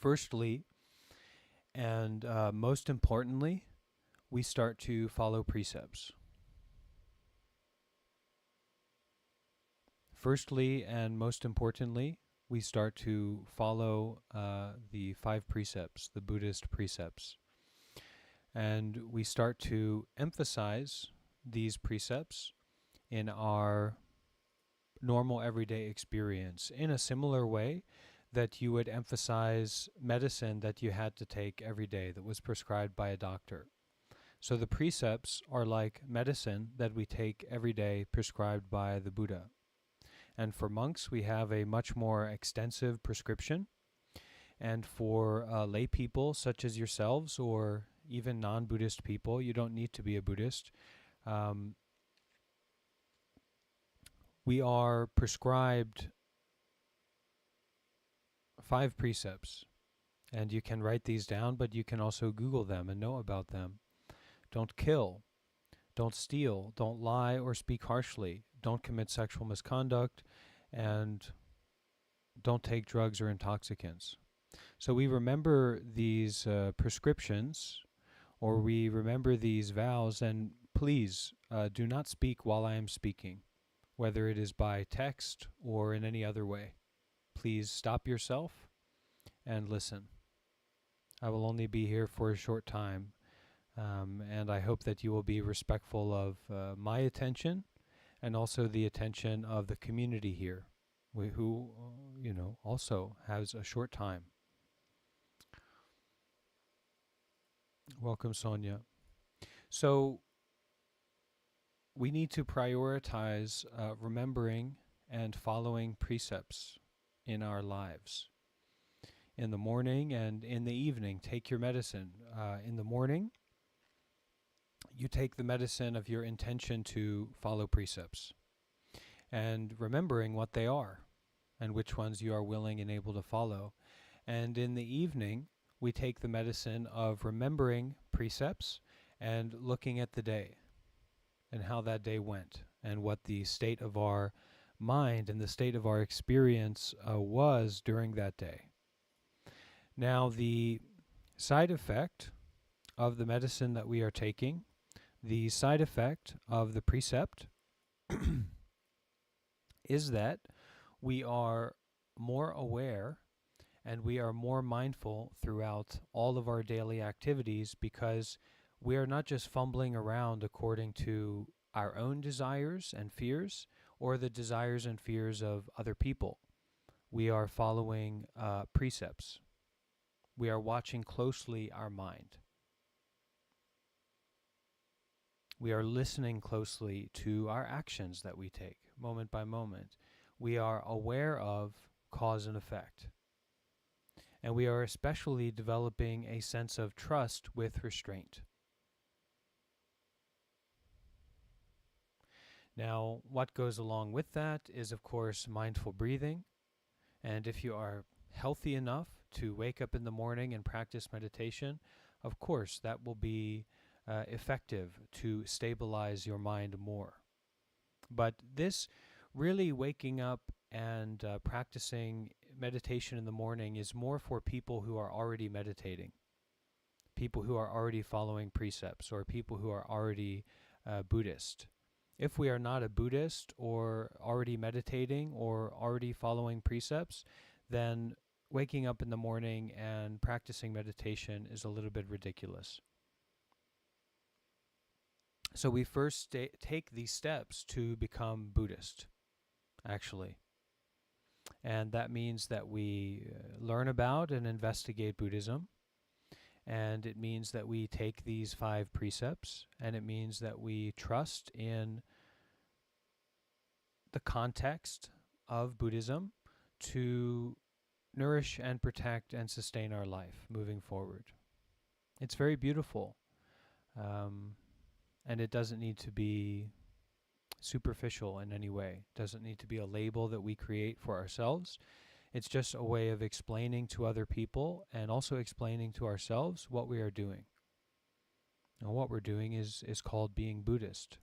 Firstly, and most importantly, we start to follow precepts. Firstly, and most importantly, we start to follow the 5 precepts, the Buddhist precepts. And we start to emphasize these precepts in our normal everyday experience in a similar way that you would emphasize medicine that you had to take every day that was prescribed by a doctor. So the precepts are like medicine that we take every day prescribed by the Buddha. And for monks, we have a much more extensive prescription. And for lay people such as yourselves or even non-Buddhist people, you don't need to be a Buddhist. We are prescribed 5 precepts. And you can write these down, but you can also Google them and know about them. Don't kill. Don't steal. Don't lie or speak harshly. Don't commit sexual misconduct. And don't take drugs or intoxicants. So we remember these prescriptions, or we remember these vows, and please do not speak while I am speaking, whether it is by text or in any other way. Please stop yourself and listen. I will only be here for a short time, and I hope that you will be respectful of my attention and also the attention of the community here, who also has a short time. Welcome, Sonia. So we need to prioritize remembering and following precepts in our lives. In the morning and in the evening, take your medicine. In the morning, you take the medicine of your intention to follow precepts and remembering what they are and which ones you are willing and able to follow. And in the evening, we take the medicine of remembering precepts and looking at the day and how that day went and what the state of our mind and the state of our experience was during that day. Now, the side effect of the medicine that we are taking, the side effect of the precept is that we are more aware and we are more mindful throughout all of our daily activities because we are not just fumbling around according to our own desires and fears or the desires and fears of other people. We are following precepts. We are watching closely our mind. We are listening closely to our actions that we take moment by moment. We are aware of cause and effect. And we are especially developing a sense of trust with restraint. Now, what goes along with that is, of course, mindful breathing. And if you are healthy enough to wake up in the morning and practice meditation, of course, that will be effective to stabilize your mind more. But this really waking up and practicing meditation in the morning is more for people who are already meditating, people who are already following precepts, or people who are already Buddhist. If we are not a Buddhist or already meditating or already following precepts, then waking up in the morning and practicing meditation is a little bit ridiculous. So we first take these steps to become Buddhist, actually. And that means that we learn about and investigate Buddhism. And it means that we take these 5 precepts. And it means that we trust in the context of Buddhism to nourish and protect and sustain our life moving forward. It's very beautiful. And it doesn't need to be superficial in any way. It doesn't need to be a label that we create for ourselves. It's just a way of explaining to other people and also explaining to ourselves what we are doing. And what we're doing is called being Buddhist.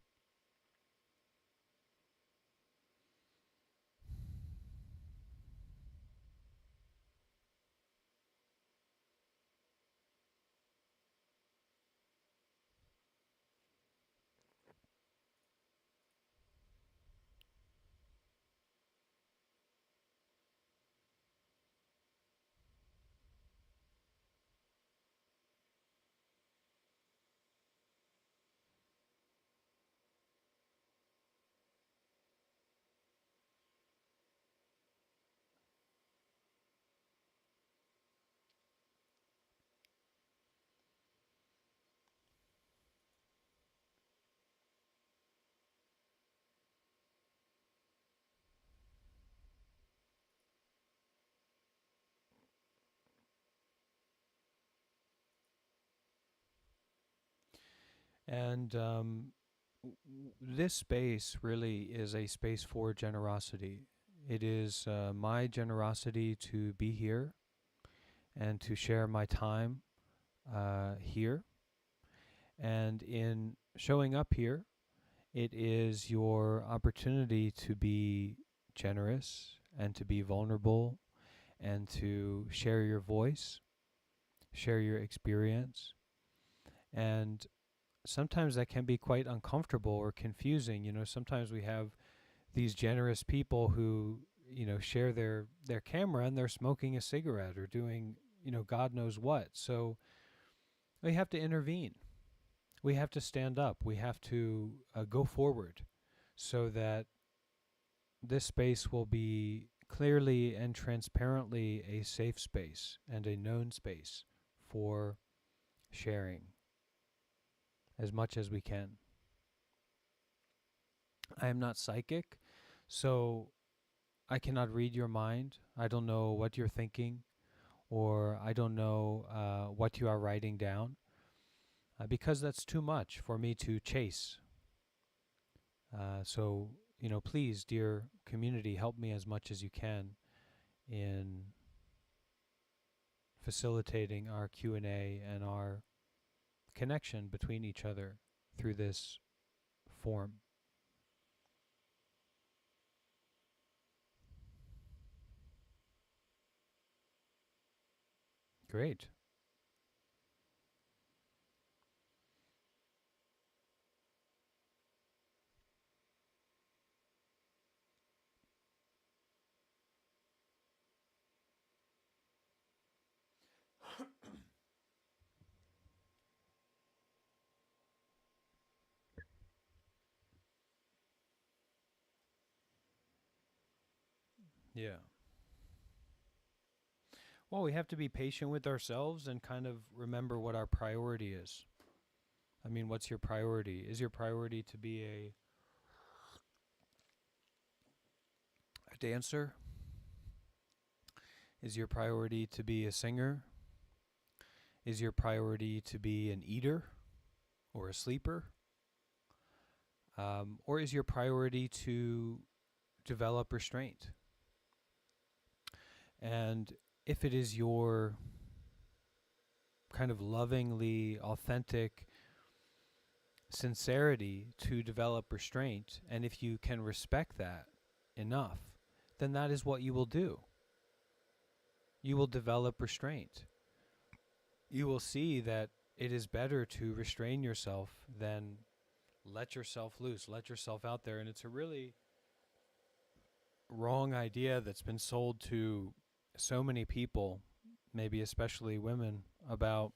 And this space really is a space for generosity. It is my generosity to be here and to share my time here. And in showing up here, it is your opportunity to be generous and to be vulnerable and to share your voice, share your experience. And sometimes that can be quite uncomfortable or confusing. Sometimes we have these generous people who, share their camera and they're smoking a cigarette or doing, God knows what. So we have to intervene. We have to stand up. We have to go forward so that this space will be clearly and transparently a safe space and a known space for sharing as much as we can. I am not psychic, so I cannot read your mind. I don't know what you're thinking, or I don't know what you are writing down, because that's too much for me to chase. So, please, dear community, help me as much as you can in facilitating our Q&A and our connection between each other through this form. Great. Yeah. Well, we have to be patient with ourselves and kind of remember what our priority is. I mean, what's your priority? Is your priority to be a dancer? Is your priority to be a singer? Is your priority to be an eater or a sleeper? Or is your priority to develop restraint? And if it is your kind of lovingly authentic sincerity to develop restraint, and if you can respect that enough, then that is what you will do. You will develop restraint. You will see that it is better to restrain yourself than let yourself loose, let yourself out there. And it's a really wrong idea that's been sold to so many people, maybe especially women, about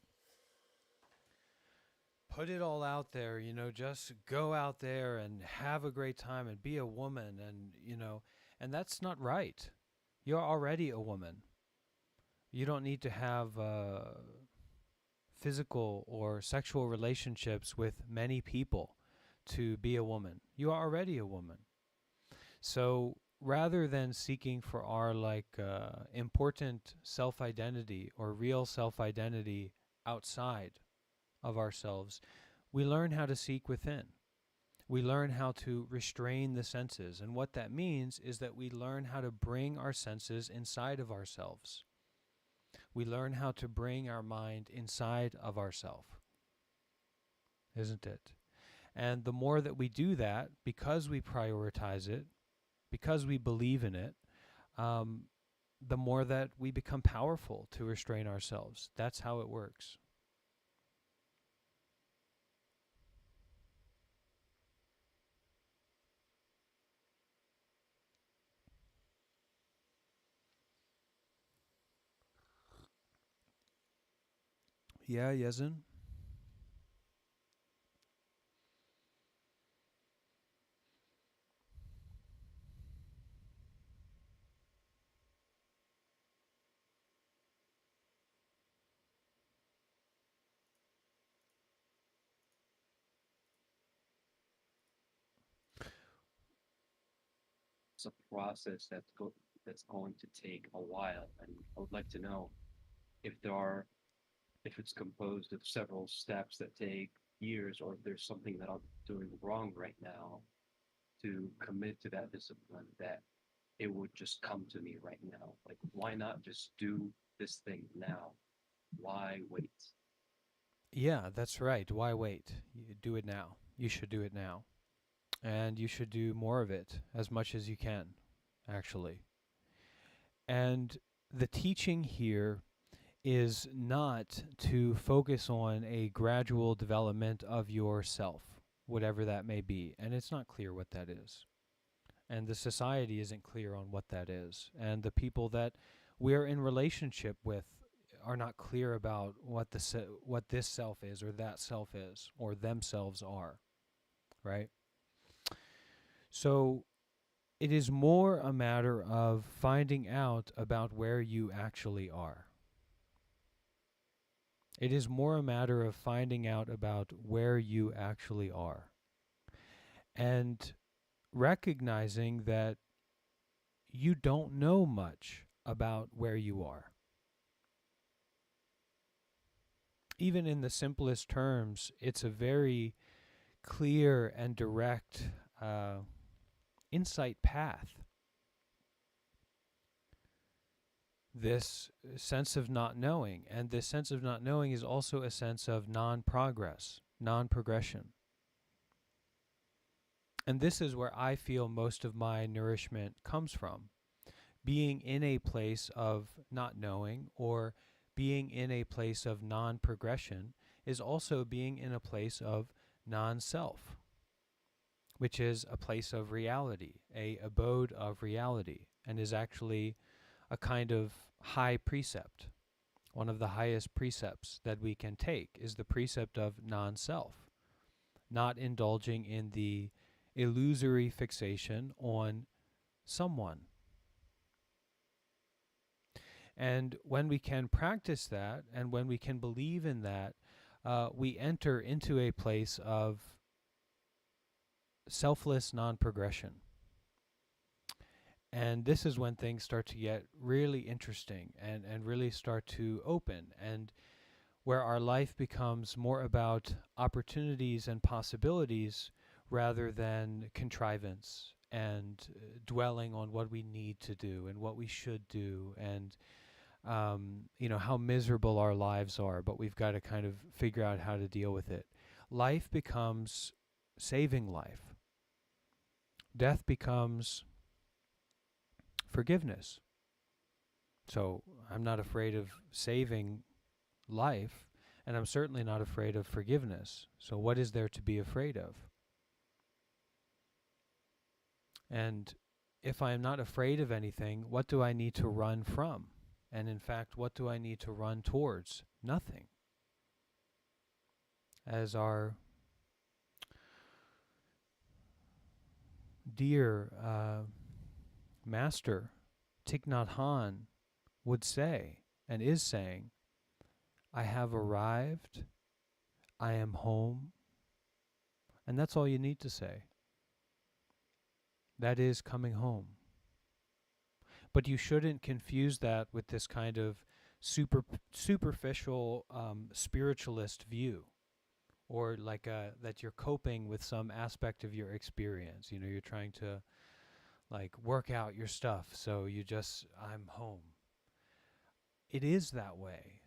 put it all out there, just go out there and have a great time and be a woman. And that's not right. You're already a woman. You don't need to have physical or sexual relationships with many people to be a woman. You are already a woman. So rather than seeking for our important self-identity or real self-identity outside of ourselves, we learn how to seek within. We learn how to restrain the senses. And what that means is that we learn how to bring our senses inside of ourselves. We learn how to bring our mind inside of ourselves, isn't it? And the more that we do that, because we prioritize it, because we believe in it, um, the more that we become powerful to restrain ourselves. That's how it works. Yeah, Yezin? It's a process that's going to take a while, and I would like to know if there are if it's composed of several steps that take years, or if there's something that I'm doing wrong right now, to commit to that discipline, that it would just come to me right now. Like, why not just do this thing now? Why wait? Yeah, that's right. Why wait? You do it now. You should do it now. And you should do more of it as much as you can, actually. And the teaching here is not to focus on a gradual development of yourself, whatever that may be. And it's not clear what that is. And the society isn't clear on what that is. And the people that we're in relationship with are not clear about what this self is or that self is or themselves are, right? So it is more a matter of finding out about where you actually are. It is more a matter of finding out about where you actually are and recognizing that you don't know much about where you are. Even in the simplest terms, it's a very clear and direct uh, insight path. This sense of not knowing. And this sense of not knowing is also a sense of non progress, non progression. And this is where I feel most of my nourishment comes from. Being in a place of not knowing or being in a place of non progression is also being in a place of non self, which is a place of reality, a abode of reality, and is actually a kind of high precept. One of the highest precepts that we can take is the precept of non self, not indulging in the illusory fixation on someone. And when we can practice that and when we can believe in that, we enter into a place of selfless non progression. And this is when things start to get really interesting and really start to open, and where our life becomes more about opportunities and possibilities rather than contrivance and dwelling on what we need to do and what we should do and how miserable our lives are, but we've got to kind of figure out how to deal with it. Life becomes saving life. Death becomes forgiveness. So I'm not afraid of saving life, and I'm certainly not afraid of forgiveness. So what is there to be afraid of? And if I am not afraid of anything, what do I need to run from? And in fact, what do I need to run towards? Nothing. As our dear master Thich Nhat Hanh would say and is saying, I have arrived, I am home, and that's all you need to say. That is coming home. But you shouldn't confuse that with this kind of superficial spiritualist view, or like that you're coping with some aspect of your experience. You're trying to like work out your stuff, so I'm home. It is that way.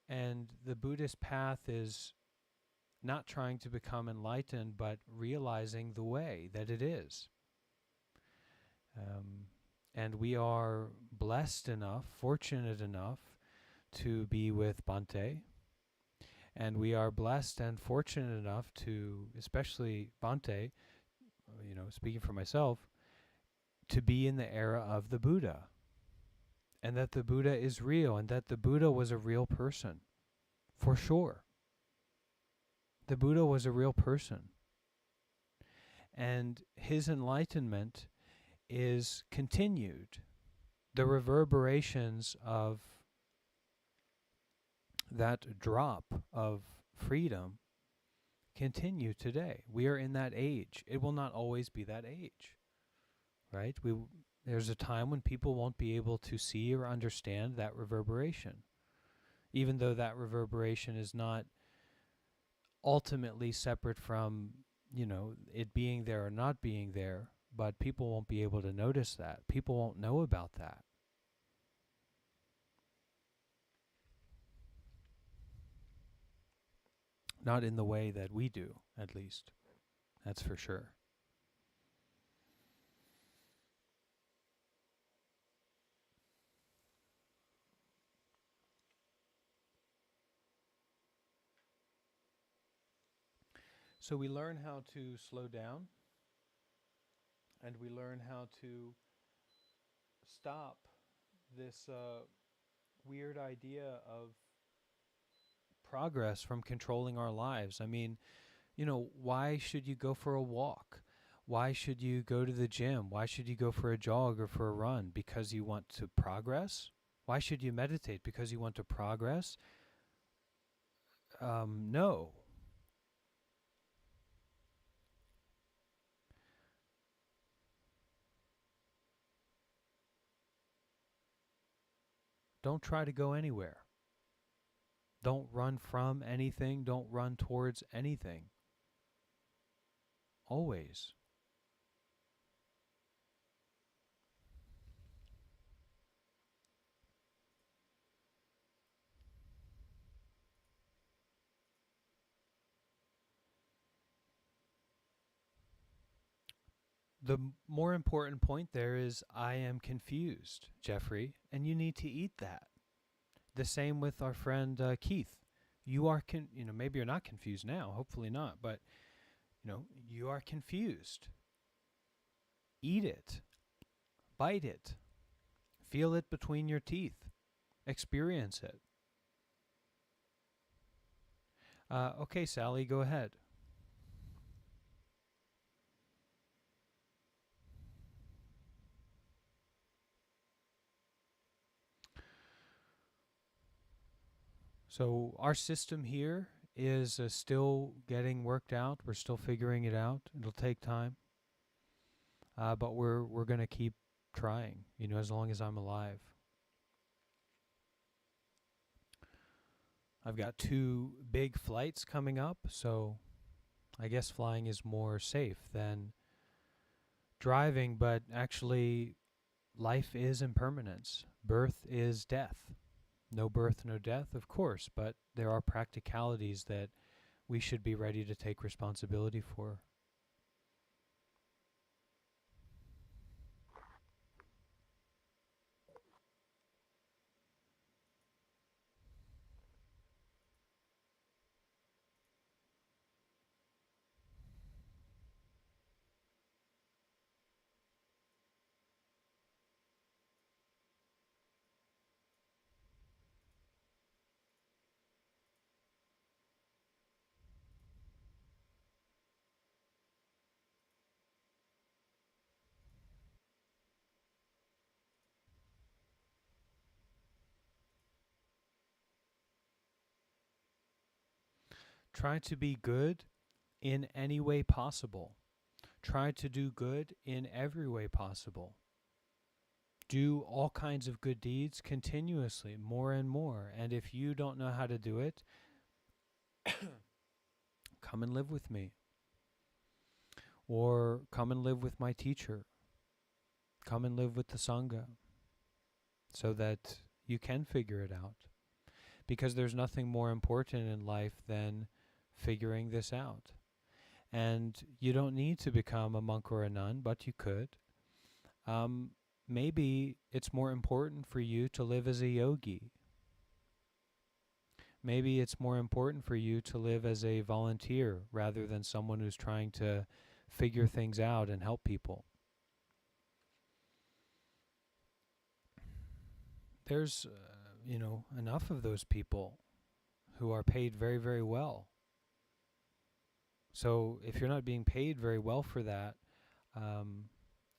And the Buddhist path is not trying to become enlightened, but realizing the way that it is. Um, and we are blessed enough, fortunate enough to be with Bhante. And we are blessed and fortunate enough to, especially Bhante, speaking for myself, to be in the era of the Buddha. And that the Buddha is real, and that the Buddha was a real person, for sure. The Buddha was a real person. And his enlightenment is continued. The reverberations of that drop of freedom continue today. We are in that age. It will not always be that age, right? There's a time when people won't be able to see or understand that reverberation, even though that reverberation is not ultimately separate from, it being there or not being there, but people won't be able to notice that. People won't know about that. Not in the way that we do, at least. That's for sure. So we learn how to slow down, and we learn how to stop this weird idea of progress from controlling our lives. I mean, why should you go for a walk? Why should you go to the gym? Why should you go for a jog or for a run? Because you want to progress? Why should you meditate? Because you want to progress? No. Don't try to go anywhere. Don't run from anything. Don't run towards anything. Always. The more important point there is I am confused, Jeffrey, and you need to eat that. The same with our friend Keith. You are maybe you're not confused now, hopefully not, but you are confused. Eat it. Bite it. Feel it between your teeth. Experience it. Okay, Sally, go ahead. So our system here is still getting worked out. We're still figuring it out. It'll take time, but we're gonna keep trying. As long as I'm alive. I've got 2 big flights coming up, so I guess flying is more safe than driving. But actually, life is impermanence. Birth is death. No birth, no death, of course, but there are practicalities that we should be ready to take responsibility for. Try to be good in any way possible. Try to do good in every way possible. Do all kinds of good deeds continuously, more and more. And if you don't know how to do it, come and live with me. Or come and live with my teacher. Come and live with the Sangha so that you can figure it out. Because there's nothing more important in life than figuring this out. And you don't need to become a monk or a nun, but you could. Um, Maybe it's more important for you to live as a yogi. Maybe it's more important for you to live as a volunteer rather than someone who's trying to figure things out and help people. There's, enough of those people who are paid very, very well. So if you're not being paid very well for that, um,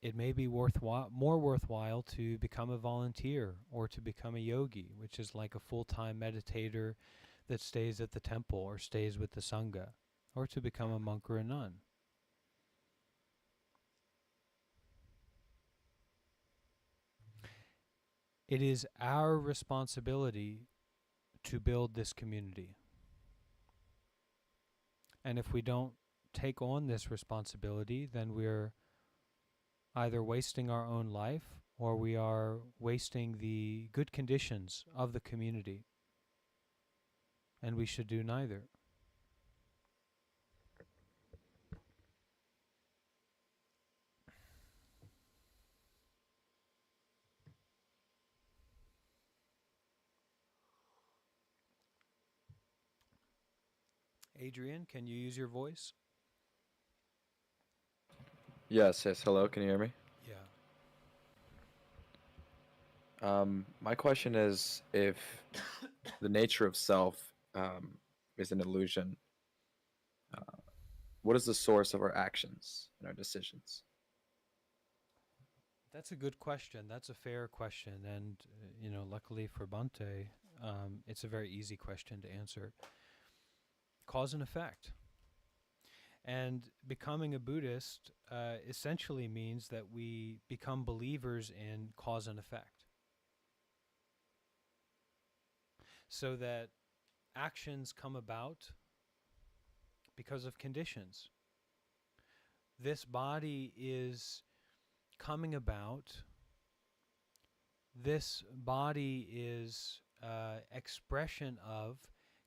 it may be more worthwhile to become a volunteer or to become a yogi, which is like a full-time meditator that stays at the temple or stays with the Sangha, or to become a monk or a nun. It is our responsibility to build this community. And if we don't take on this responsibility, then we're either wasting our own life or we are wasting the good conditions of the community. And we should do neither. Adrian, can you use your voice? Yes, yes. Hello, can you hear me? Yeah. My question is if the nature of self is an illusion, uh, what is the source of our actions and our decisions? That's a good question. That's a fair question. And, luckily for Bhante, it's a very easy question to answer. Cause and effect. And becoming a Buddhist essentially means that we become believers in cause and effect. So that actions come about because of conditions. This body is coming about. This body is expression of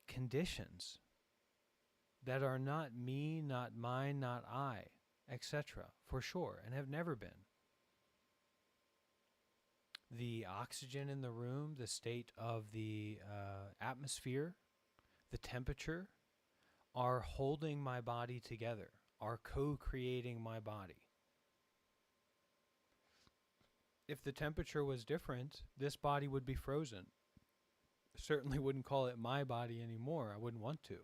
conditions that are not me, not mine, not I, etc., for sure, and have never been. The oxygen in the room, the state of the atmosphere, the temperature are holding my body together, are co-creating my body. If the temperature was different, this body would be frozen. Certainly wouldn't call it my body anymore. I wouldn't want to.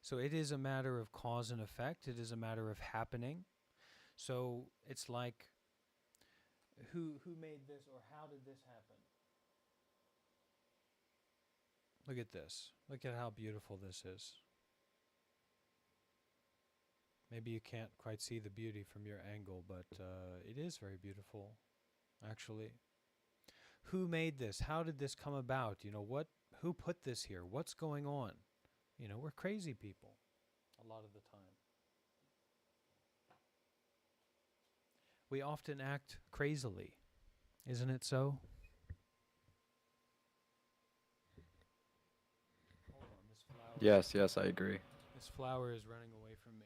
So it is a matter of cause and effect. It is a matter of happening. So it's like, who made this or how did this happen? Look at this. Look at how beautiful this is. Maybe you can't quite see the beauty from your angle, but it is very beautiful, actually. Who made this? How did this come about? What? Who put this here? What's going on? We're crazy people a lot of the time. We often act crazily, isn't it so? Hold on, this flower. Yes, yes, I agree. This flower is running away from me.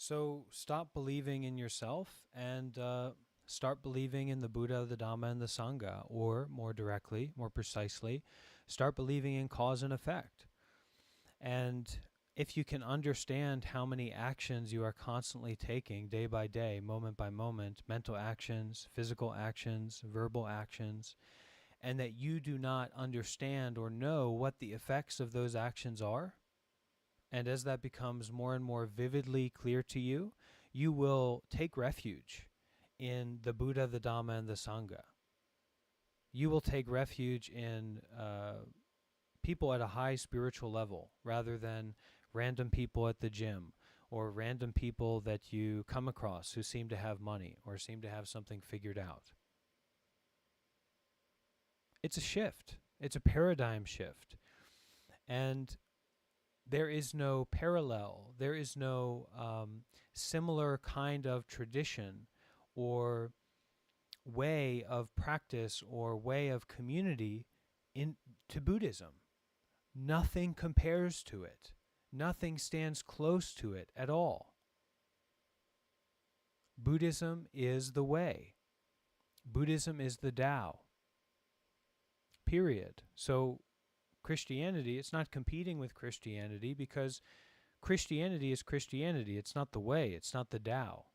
So stop believing in yourself and start believing in the Buddha, the Dhamma, and the Sangha, or more directly, more precisely, start believing in cause and effect. And if you can understand how many actions you are constantly taking day by day, moment by moment, mental actions, physical actions, verbal actions, and that you do not understand or know what the effects of those actions are, and as that becomes more and more vividly clear to you, you will take refuge in the Buddha, the Dhamma, and the Sangha. You will take refuge in people at a high spiritual level rather than random people at the gym or random people that you come across who seem to have money or seem to have something figured out. It's a shift. It's a paradigm shift. And there is no parallel. There is no similar kind of tradition or way of practice or way of community to Buddhism. Nothing compares to it. Nothing stands close to it at all. Buddhism is the way. Buddhism is the Tao. Period. So Christianity, it's not competing with Christianity because Christianity is Christianity. It's not the way. It's not the Tao.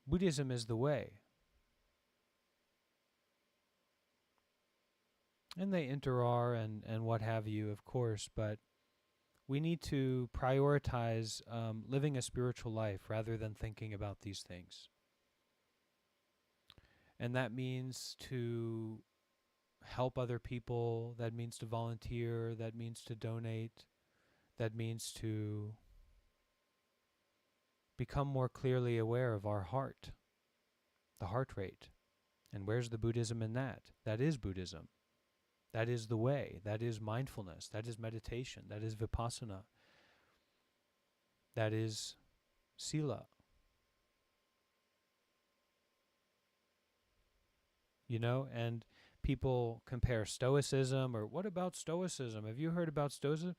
Buddhism is the way. And they inter-are and what have you, of course, but we need to prioritize living a spiritual life rather than thinking about these things. And that means to help other people, that means to volunteer, that means to donate, that means to become more clearly aware of our heart, the heart rate. And where's the Buddhism in that? That is Buddhism. That is the way. That is mindfulness. That is meditation. That is vipassana. That is sila. You know, and people compare stoicism, or what about stoicism? Have you heard about stoicism?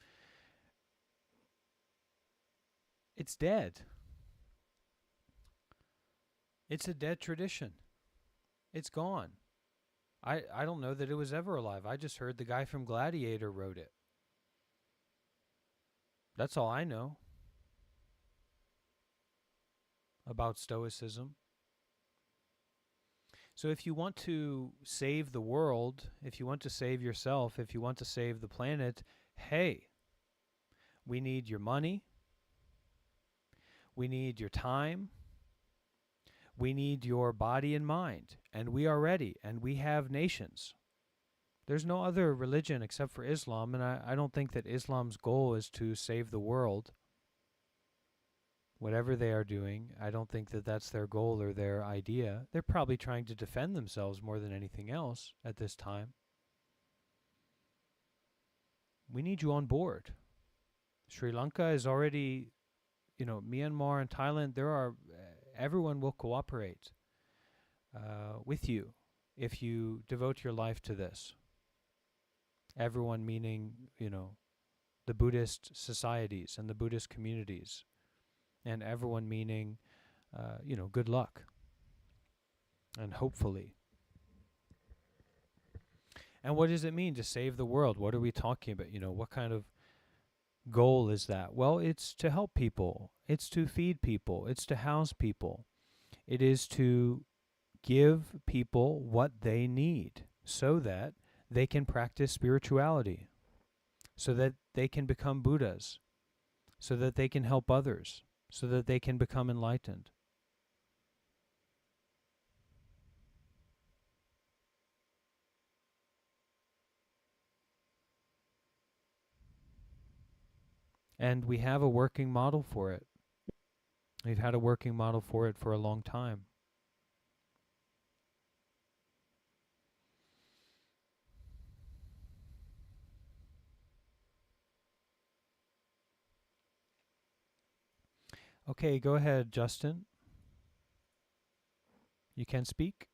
It's dead. It's a dead tradition. It's gone. I don't know that it was ever alive. I just heard the guy from Gladiator wrote it. That's all I know about stoicism. So if you want to save the world, if you want to save yourself, if you want to save the planet, hey, we need your money, we need your time, we need your body and mind, and we are ready, and we have nations. There's no other religion except for Islam, and I don't think that Islam's goal is to save the world. Whatever they are doing, I don't think that that's their goal or their idea. They're probably trying to defend themselves more than anything else at this time. We need you on board. Sri Lanka is already, Myanmar and Thailand, everyone will cooperate with you if you devote your life to this. Everyone meaning, the Buddhist societies and the Buddhist communities, and everyone meaning, good luck and hopefully. And what does it mean to save the world? What are we talking about? What kind of goal is that? Well, it's to help people. It's to feed people. It's to house people. It is to give people what they need so that they can practice spirituality, so that they can become Buddhas, so that they can help others, so that they can become enlightened. And we have a working model for it. We've had a working model for it for a long time. Okay, go ahead, Justin. You can speak.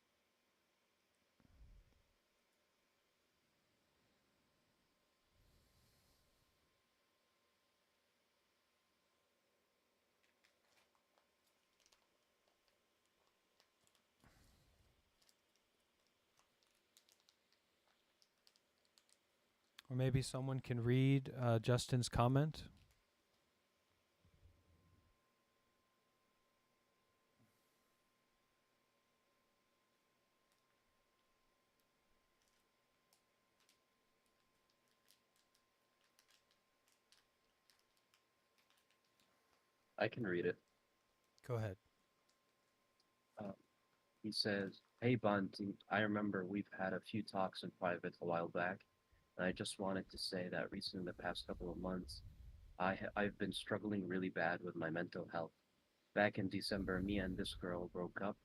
Or maybe someone can read Justin's comment. I can read it. Go ahead. He says, "Hey Bhante, I remember we've had a few talks in private a while back, and I just wanted to say that recently, in the past couple of months, I've been struggling really bad with my mental health. Back in December, me and this girl broke up,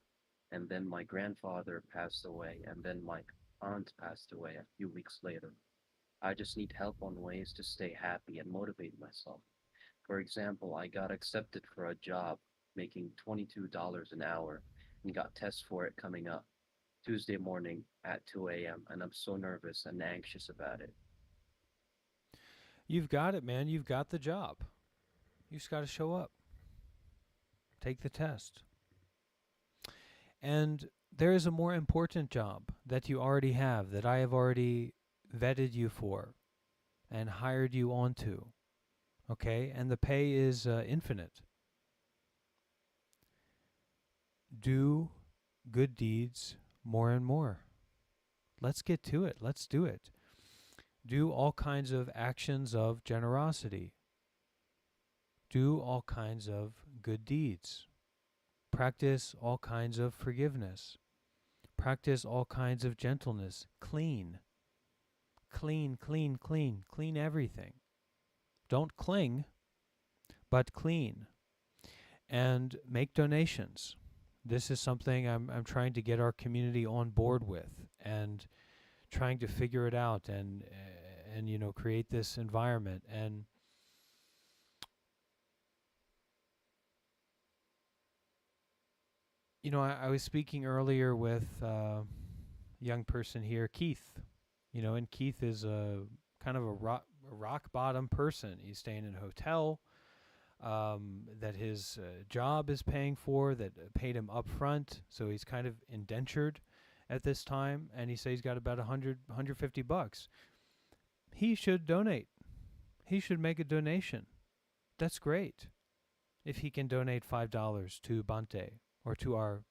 and then my grandfather passed away, and then my aunt passed away a few weeks later. I just need help on ways to stay happy and motivate myself. For example, I got accepted for a job making $22 an hour and got tests for it coming up Tuesday morning at 2 a.m., and I'm so nervous and anxious about it." You've got it, man. You've got the job. You just got to show up. Take the test. And there is a more important job that you already have, that I have already vetted you for and hired you onto. Okay? And the pay is infinite. Do good deeds more and more. Let's get to it. Let's do it. Do all kinds of actions of generosity. Do all kinds of good deeds. Practice all kinds of forgiveness. Practice all kinds of gentleness. Clean. Clean, clean, clean. Clean everything. Don't cling, but clean. And make donations. This is something I'm trying to get our community on board with, and trying to figure it out, and create this environment. And I was speaking earlier with a young person here, Keith. And Keith is a kind of a rock bottom person. He's staying in a hotel that his job is paying for, that paid him up front. So he's kind of indentured at this time, and he says he's got about $150. He should donate. He should make a donation. That's great. If he can donate $5 to Bhante, or to our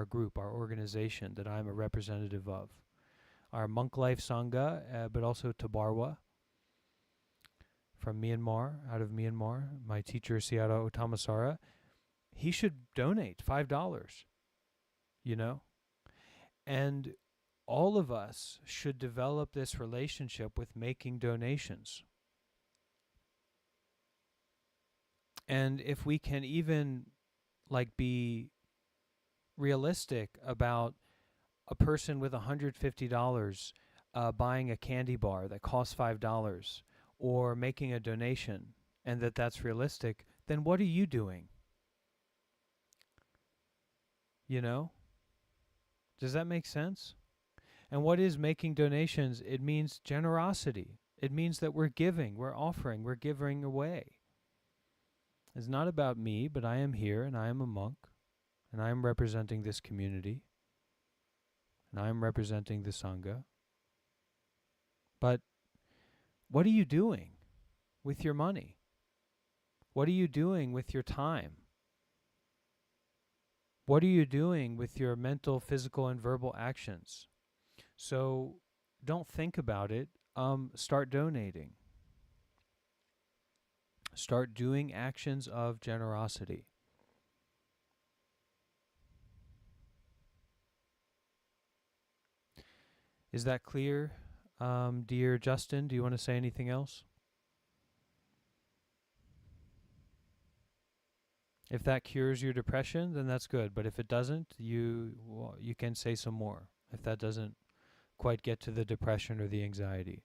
group, our organization that I'm a representative of, our Monk Life Sangha, but also to Barwa from Myanmar, out of Myanmar, my teacher Siara Otamasara, he should donate $5, and all of us should develop this relationship with making donations. And if we can even be realistic about a person with $150 buying a candy bar that costs $5, or making a donation, and that's realistic, then what are you doing? Does that make sense? And what is making donations? It means generosity. It means that we're giving, we're offering, we're giving away. It's not about me, but I am here, and I am a monk, and I am representing this community, and I am representing the Sangha. But what are you doing with your money? What are you doing with your time? What are you doing with your mental, physical, and verbal actions? So don't think about it. Start donating. Start doing actions of generosity. Is that clear, dear Justin? Do you want to say anything else? If that cures your depression, then that's good. But if it doesn't, you can say some more. If that doesn't quite get to the depression or the anxiety.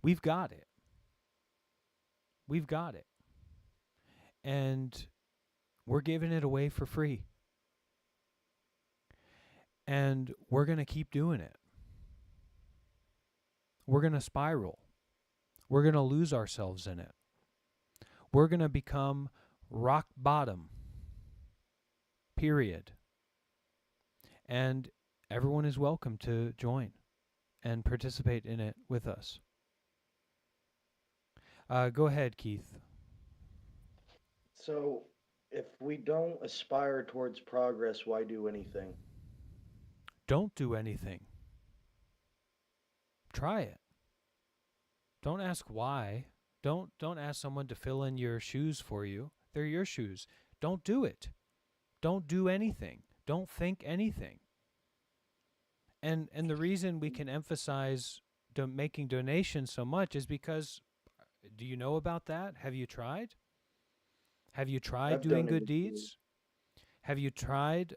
We've got it. We've got it. And we're giving it away for free. And we're going to keep doing it. We're going to spiral. We're going to lose ourselves in it. We're going to become rock bottom. Period. And everyone is welcome to join and participate in it with us. Go ahead, Keith. So, if we don't aspire towards progress, why do anything? Don't do anything. Try it. Don't ask why. Don't ask someone to fill in your shoes for you. They're your shoes. Don't do it. Don't do anything. Don't think anything. And the reason we can emphasize making donations so much is because, do you know about that? Have you tried? Have you tried doing good deeds? Have you tried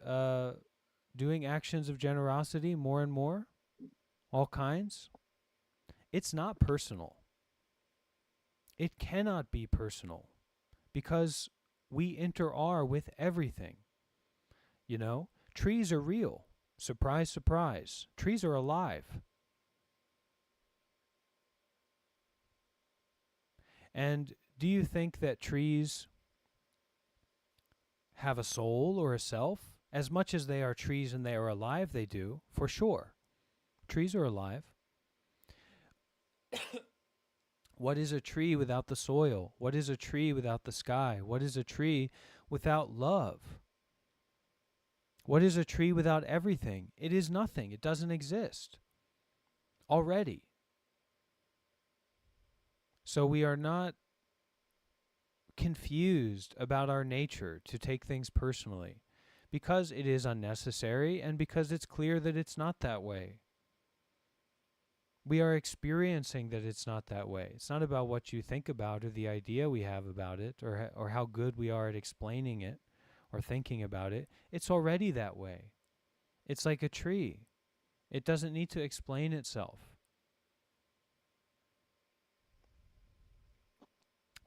doing actions of generosity more and more? All kinds? It's not personal. It cannot be personal because we inter-are with everything. Trees are real. Surprise, surprise. Trees are alive. And do you think that trees have a soul or a self? As much as they are trees and they are alive, they do, for sure. Trees are alive. What is a tree without the soil? What is a tree without the sky? What is a tree without love? What is a tree without everything? It is nothing. It doesn't exist already. So we are not confused about our nature to take things personally because it is unnecessary and because it's clear that it's not that way. We are experiencing that it's not that way. It's not about what you think about or the idea we have about it or how good we are at explaining it or thinking about it. It's already that way. It's like a tree. It doesn't need to explain itself.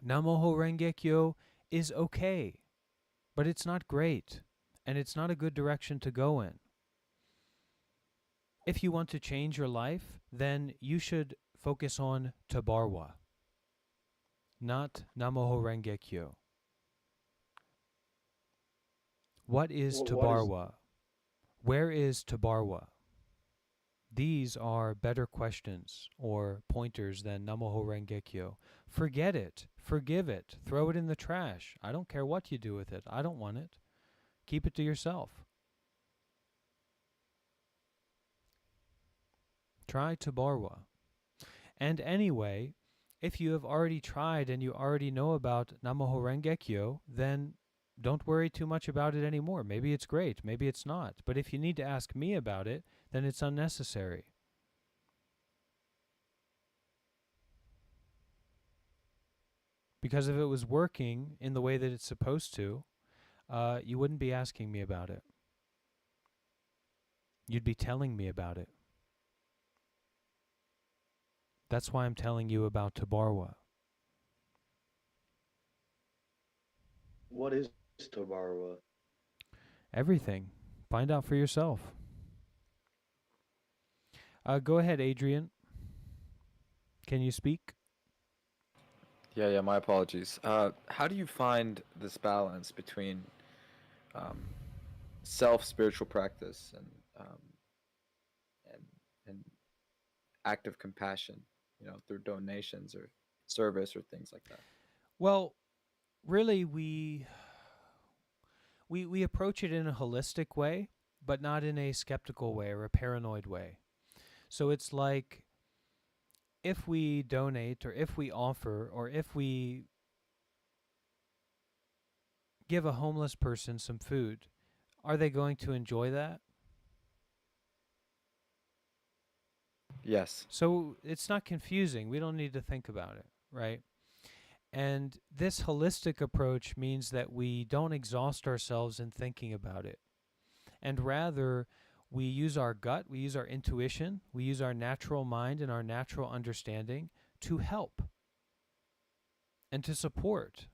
Namoho Rengekyo is okay, but it's not great, and it's not a good direction to go in. If you want to change your life, then you should focus on Tabarwa, not Namoho Rengekyo. What is What is Tabarwa? Where is Tabarwa? These are better questions or pointers than Namoho Rengekyo. Forget it. Forgive it. Throw it in the trash. I don't care what you do with it. I don't want it. Keep it to yourself. Try Tabarwa. And anyway, if you have already tried and you already know about Namoho Rengekyo, then don't worry too much about it anymore. Maybe it's great. Maybe it's not. But if you need to ask me about it, then it's unnecessary. Because if it was working in the way that it's supposed to, you wouldn't be asking me about it. You'd be telling me about it. That's why I'm telling you about Tabarwa. what is Tabarwa? Everything. Find out for yourself. Go ahead, Adrian. Can you speak? Yeah, my apologies. How do you find this balance between um, self spiritual practice and and active compassion, through donations or service or things like that? Well, really, we approach it in a holistic way, but not in a skeptical way or a paranoid way. So it's like if we donate or if we offer or if we give a homeless person some food, are they going to enjoy that? Yes. So it's not confusing. We don't need to think about it, right? And this holistic approach means that we don't exhaust ourselves in thinking about it. And rather, we use our gut, we use our intuition, we use our natural mind and our natural understanding to help and to support,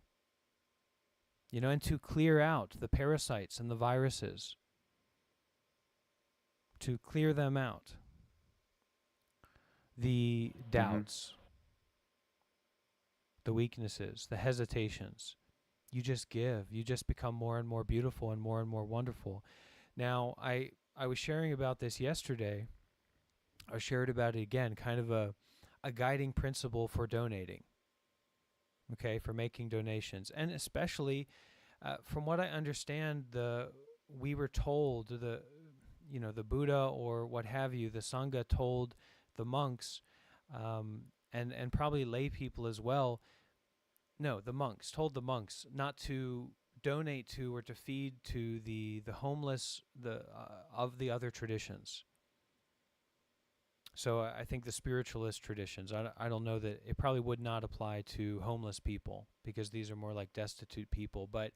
and to clear out the parasites and the viruses, to clear them out. The Mm-hmm. doubts, the weaknesses, the hesitations. You just give. You just become more and more beautiful and more wonderful. Now, I was sharing about this yesterday. I shared about it again, kind of a guiding principle for donating, okay, for making donations. And especially, from what I understand, we were told, the Buddha or what have you, the Sangha told the monks, and probably lay people as well. No, the monks told the monks not to donate to or to feed to the homeless of the other traditions. So I think the spiritualist traditions, I don't know that it probably would not apply to homeless people because these are more like destitute people, but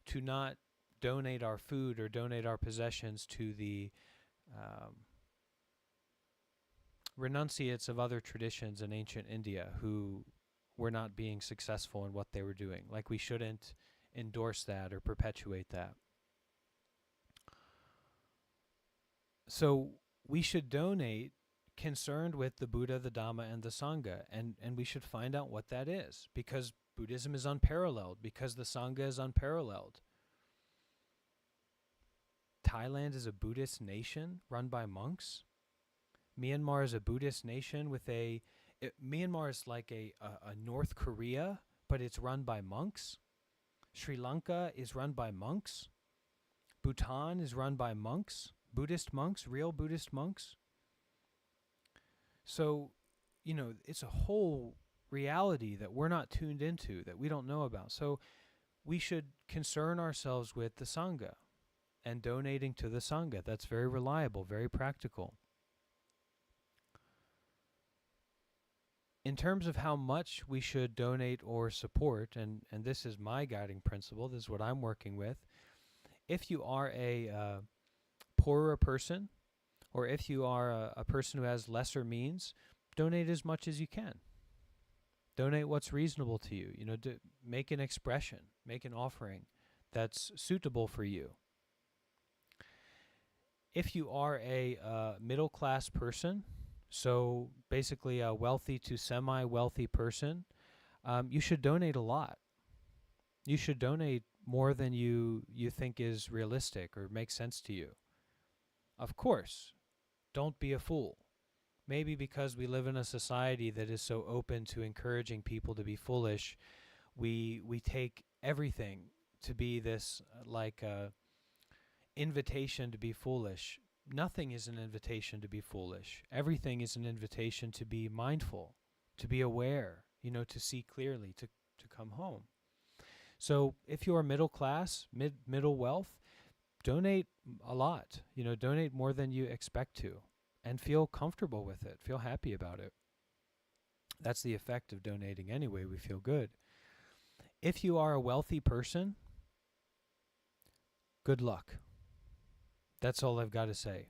to not donate our food or donate our possessions to the renunciates of other traditions in ancient India who were not being successful in what they were doing. Like we shouldn't endorse that or perpetuate that. So we should donate concerned with the Buddha, the Dhamma, and the Sangha, and we should find out what that is, because Buddhism is unparalleled, because the Sangha is unparalleled. Thailand is a Buddhist nation run by monks. Myanmar is a Buddhist nation Myanmar is like a North Korea, but it's run by monks. Sri Lanka is run by monks. Bhutan is run by monks, Buddhist monks, real Buddhist monks. So, it's a whole reality that we're not tuned into, that we don't know about. So we should concern ourselves with the Sangha and donating to the Sangha. That's very reliable, very practical. In terms of how much we should donate or support, and this is my guiding principle, this is what I'm working with. If you are a poorer person, or if you are a person who has lesser means, donate as much as you can. Donate what's reasonable to you. You know, make an expression, make an offering that's suitable for you. If you are a middle class person, so basically a wealthy to semi-wealthy person, you should donate a lot. You should donate more than you think is realistic or makes sense to you. Of course, don't be a fool. Maybe because we live in a society that is so open to encouraging people to be foolish, we take everything to be this invitation to be foolish. Nothing is an invitation to be foolish. Everything is an invitation to be mindful, to be aware, to see clearly, to come home. So if you are middle class, middle wealth, donate a lot. Donate more than you expect to, and feel comfortable with it. Feel happy about it. That's the effect of donating anyway. We feel good. If you are a wealthy person, good luck. That's all I've got to say.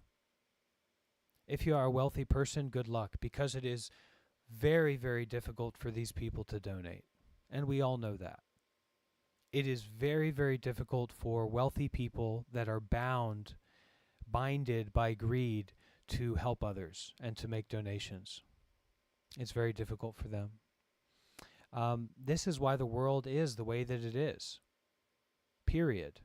If you are a wealthy person, good luck, because it is very, very difficult for these people to donate. And we all know that. It is very, very difficult for wealthy people that are binded by greed to help others and to make donations. It's very difficult for them. This is why the world is the way that it is. Period.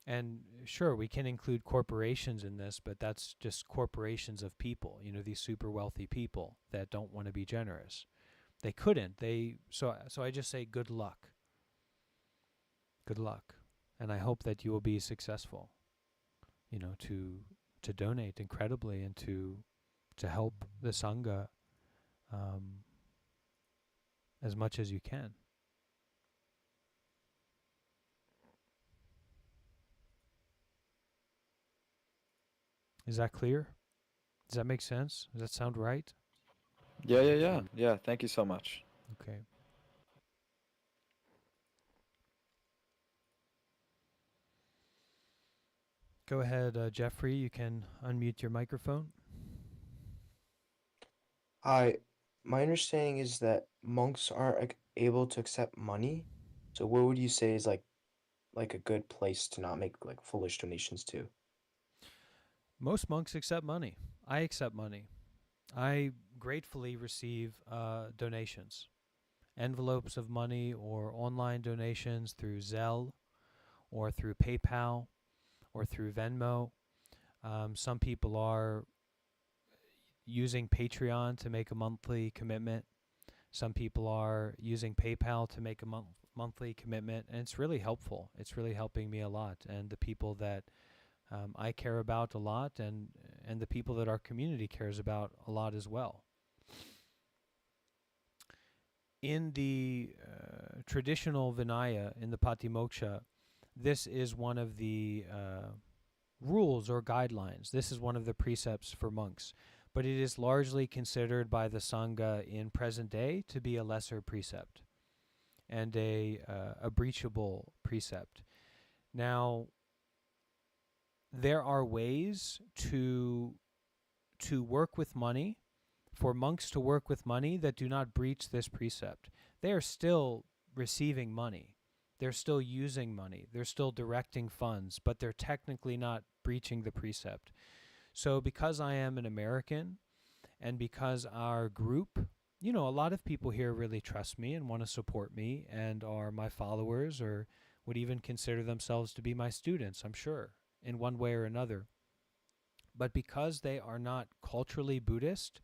And sure, we can include corporations in this, but that's just corporations of people, these super wealthy people that don't want to be generous. They couldn't. So I just say good luck. Good luck. And I hope that you will be successful, to donate incredibly and to help the Sangha as much as you can. Is that clear? Does that make sense? Does that sound right? Yeah. Thank you so much. Okay. Go ahead, Jeffrey. You can unmute your microphone. Hi, my understanding is that monks aren't able to accept money. So what would you say is like a good place to not make like foolish donations to? Most monks accept money. I accept money. I gratefully receive donations, envelopes of money or online donations through Zelle or through PayPal or through Venmo. Some people are using Patreon to make a monthly commitment. Some people are using PayPal to make a monthly commitment, and it's really helpful. It's really helping me a lot, and the people that I care about a lot, and the people that our community cares about a lot as well. In the traditional Vinaya, in the Patimoksha, this is one of the rules or guidelines. This is one of the precepts for monks, but it is largely considered by the Sangha in present day to be a lesser precept and a breachable precept. Now, there are ways to work with money, for monks to work with money that do not breach this precept. They are still receiving money. They're still using money. They're still directing funds, but they're technically not breaching the precept. So because I am an American and because our group, a lot of people here really trust me and want to support me and are my followers or would even consider themselves to be my students, I'm sure, in one way or another. But because they are not culturally Buddhist,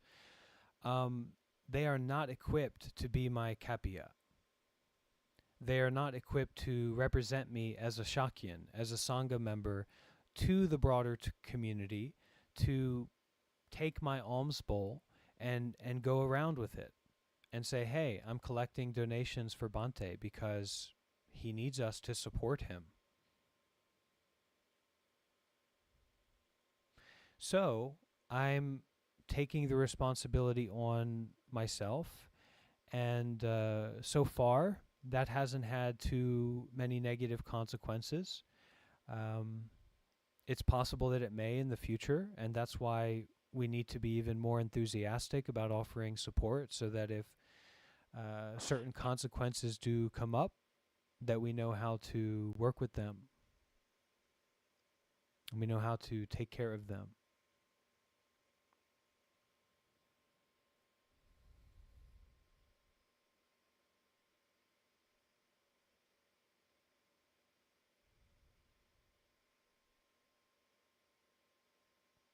they are not equipped to be my Kappiya. They are not equipped to represent me as a Shakyan, as a Sangha member to the broader community, to take my alms bowl and go around with it and say, hey, I'm collecting donations for Bhante because he needs us to support him. So I'm taking the responsibility on myself, and so far that hasn't had too many negative consequences. Um, it's possible that it may in the future, and that's why we need to be even more enthusiastic about offering support, so that if certain consequences do come up, that we know how to work with them. We know how to take care of them.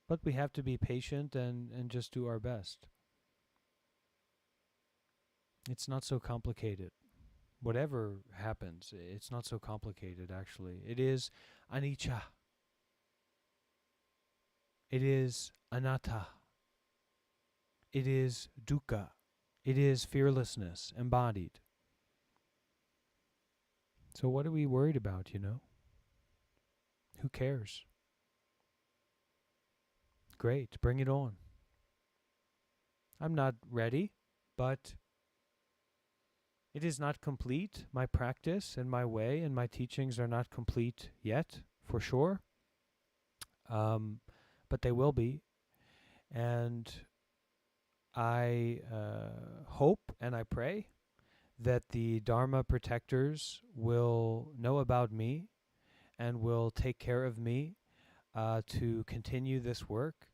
But we have to be patient and just do our best. It's not so complicated. Whatever happens, it's not so complicated, actually. It is anicca. It is anatta. It is dukkha. It is fearlessness embodied. So what are we worried about, you know? Who cares? Great, bring it on. I'm not ready, but it is not complete. My practice and my way and my teachings are not complete yet, for sure. But they will be. And I hope and I pray that the Dharma protectors will know about me and will take care of me to continue this work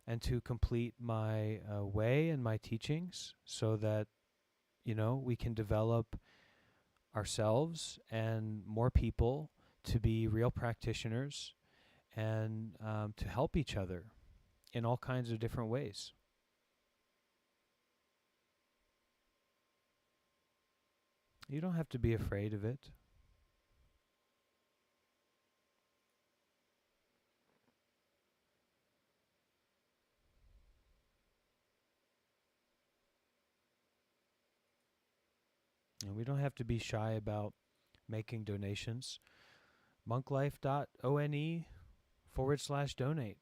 and to complete my way and my teachings, so that, you know, we can develop ourselves and more people to be real practitioners and to help each other in all kinds of different ways. You don't have to be afraid of it. And we don't have to be shy about making donations. monklife.one/donate.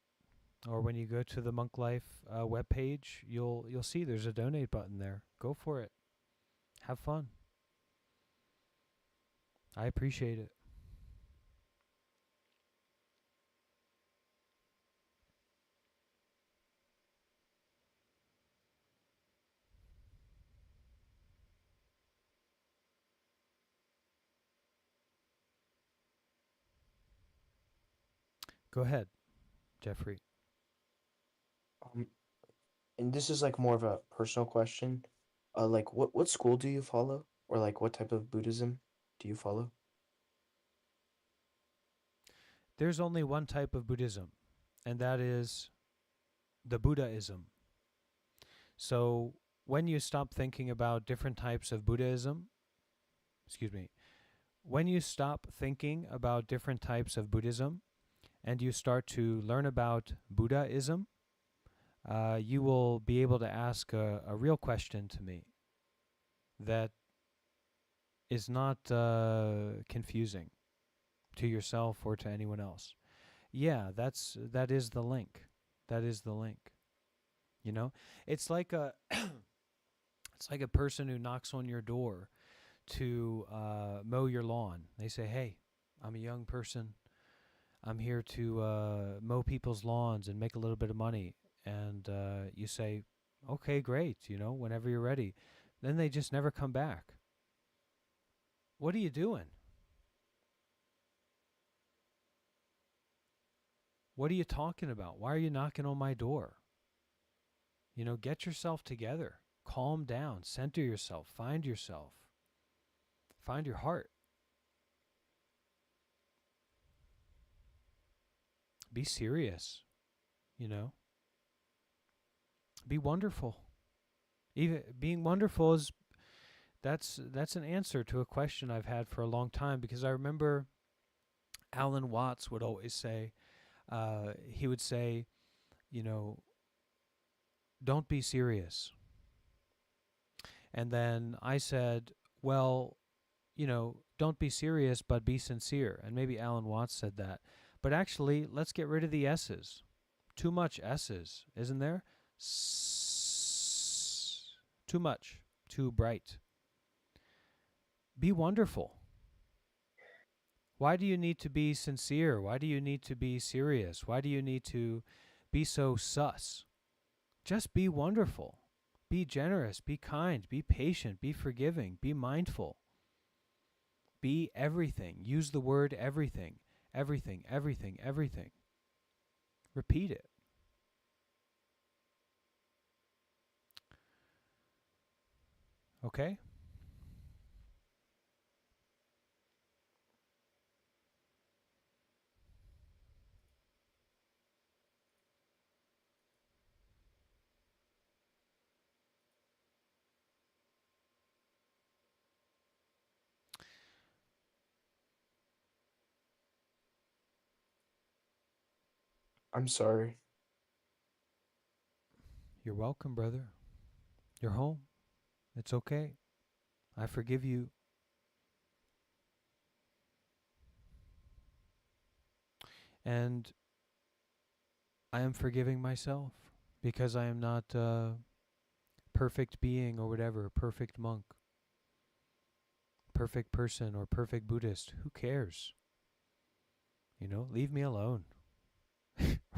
Or when you go to the Monk Life webpage, you'll see there's a donate button there. Go for it. Have fun. I appreciate it. Go ahead, Jeffrey. Um, and this is like more of a personal question. Like what school do you follow, or like what type of Buddhism do you follow? There's only one type of Buddhism, and that is the Buddhism. So when you stop thinking about different types of Buddhism, excuse me, when you stop thinking about different types of Buddhism and you start to learn about Buddhism, you will be able to ask a real question to me that is not confusing to yourself or to anyone else. Yeah, that is the link. That is the link. You know, it's like a it's like a person who knocks on your door to mow your lawn. They say, "Hey, I'm a young person. I'm here to mow people's lawns and make a little bit of money." And you say, "Okay, great. You know, whenever you're ready." Then they just never come back. What are you doing? What are you talking about? Why are you knocking on my door? You know, get yourself together. Calm down. Center yourself. Find yourself. Find your heart. Be serious. You know, be wonderful. Even being wonderful is that's an answer to a question I've had for a long time, because I remember Alan Watts would always say, he would say, you know, don't be serious. And then I said, well, don't be serious, but be sincere. And maybe Alan Watts said that. But actually, let's get rid of the S's. Too much S's, isn't there? Too much. Too bright. Be wonderful. Why do you need to be sincere? Why do you need to be serious? Why do you need to be so sus? Just be wonderful. Be generous. Be kind. Be patient. Be forgiving. Be mindful. Be everything. Use the word everything. Everything, everything, everything. Repeat it. Okay? I'm sorry. You're welcome, brother. You're home. It's okay. I forgive you. And I am forgiving myself because I am not a perfect being or whatever, perfect monk, perfect person or perfect Buddhist. Who cares? Leave me alone.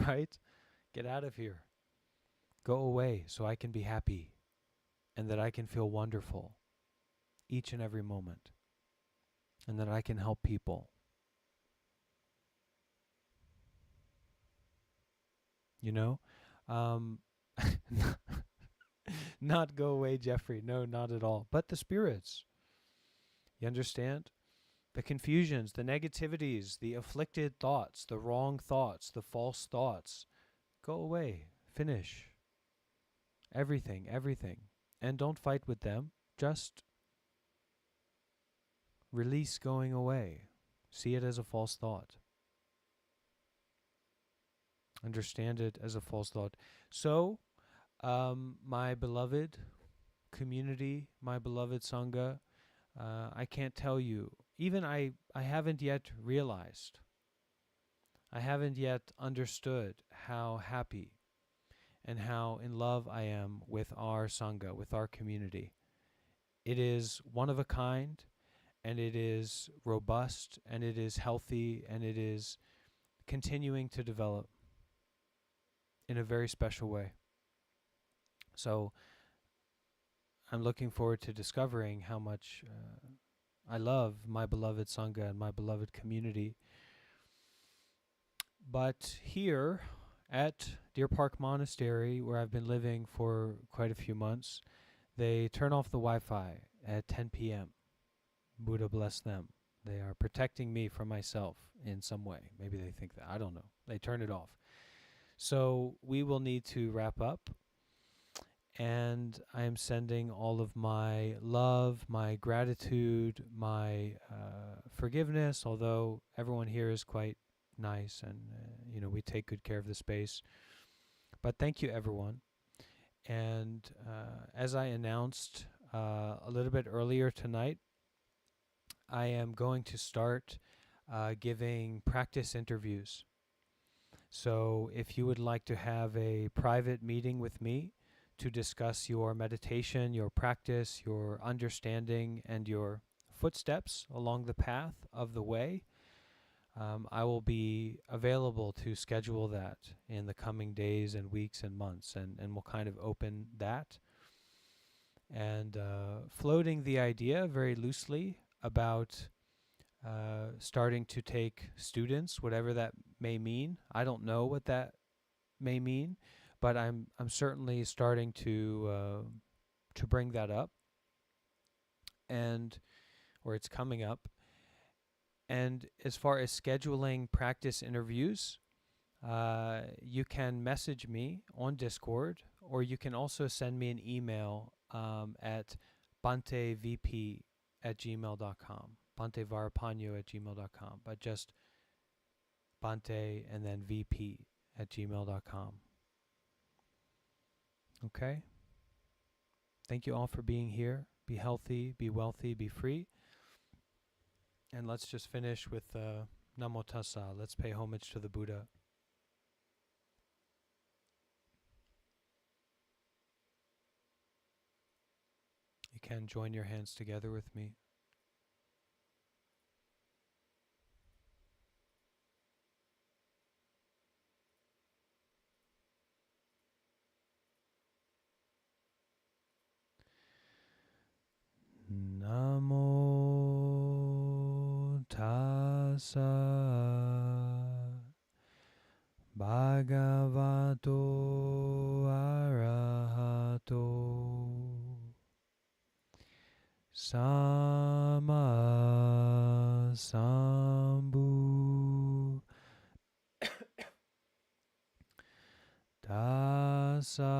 Right? Get out of here. Go away so I can be happy and that I can feel wonderful each and every moment and that I can help people. Um, not go away, Jeffrey. No, not at all. But the spirits. You understand? The confusions, the negativities, the afflicted thoughts, the wrong thoughts, the false thoughts. Go away. Finish. Everything, everything. And don't fight with them. Just release going away. See it as a false thought. Understand it as a false thought. So, my beloved community, my beloved Sangha, I can't tell you. Even I haven't yet realized. I haven't yet understood how happy and how in love I am with our Sangha, with our community. It is one of a kind, and it is robust, and it is healthy, and it is continuing to develop in a very special way. So I'm looking forward to discovering how much I love my beloved Sangha and my beloved community. But here at Deer Park Monastery, where I've been living for quite a few months, they turn off the Wi-Fi at 10 p.m. Buddha bless them. They are protecting me from myself in some way. Maybe they think that. I don't know. They turn it off. So we will need to wrap up. And I am sending all of my love, my gratitude, my forgiveness, although everyone here is quite nice and, we take good care of the space. But thank you, everyone. And as I announced a little bit earlier tonight, I am going to start giving practice interviews. So if you would like to have a private meeting with me to discuss your meditation, your practice, your understanding, and your footsteps along the path of the way, I will be available to schedule that in the coming days and weeks and months, and we'll kind of open that. And floating the idea very loosely about starting to take students, whatever that may mean. I don't know what that may mean, but I'm certainly starting to bring that up, or it's coming up. And as far as scheduling practice interviews, you can message me on Discord, or you can also send me an email at bhantevp@gmail.com, Bhante Varrapanyo@gmail.com, but just Bhante and then vp@gmail.com. Okay? Thank you all for being here. Be healthy, be wealthy, be free. And let's just finish with Namo Tassa. Let's pay homage to the Buddha. You can join your hands together with me. Namo Tassa Bhagavato Arahato Sama Sambu Tassa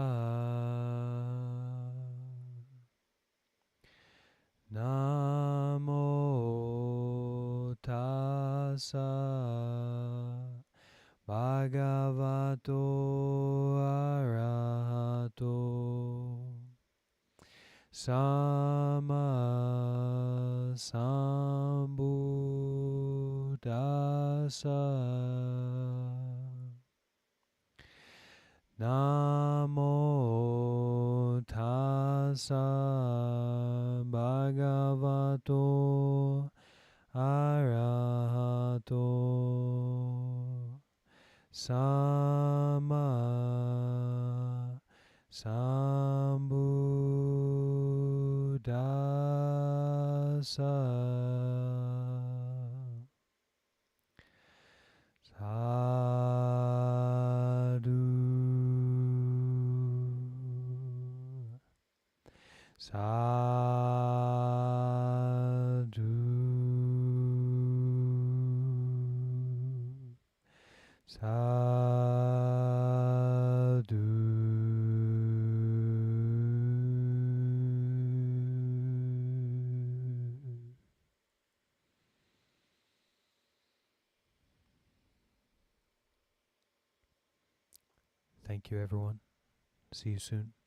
Namo Tassa Bhagavato Arahato Sama Sambuddhassa Namo Tassa Bhagavato Arahato Sama Sambuddhassa Sadhu Sadhu Sadhu. Thank you, everyone. See you soon.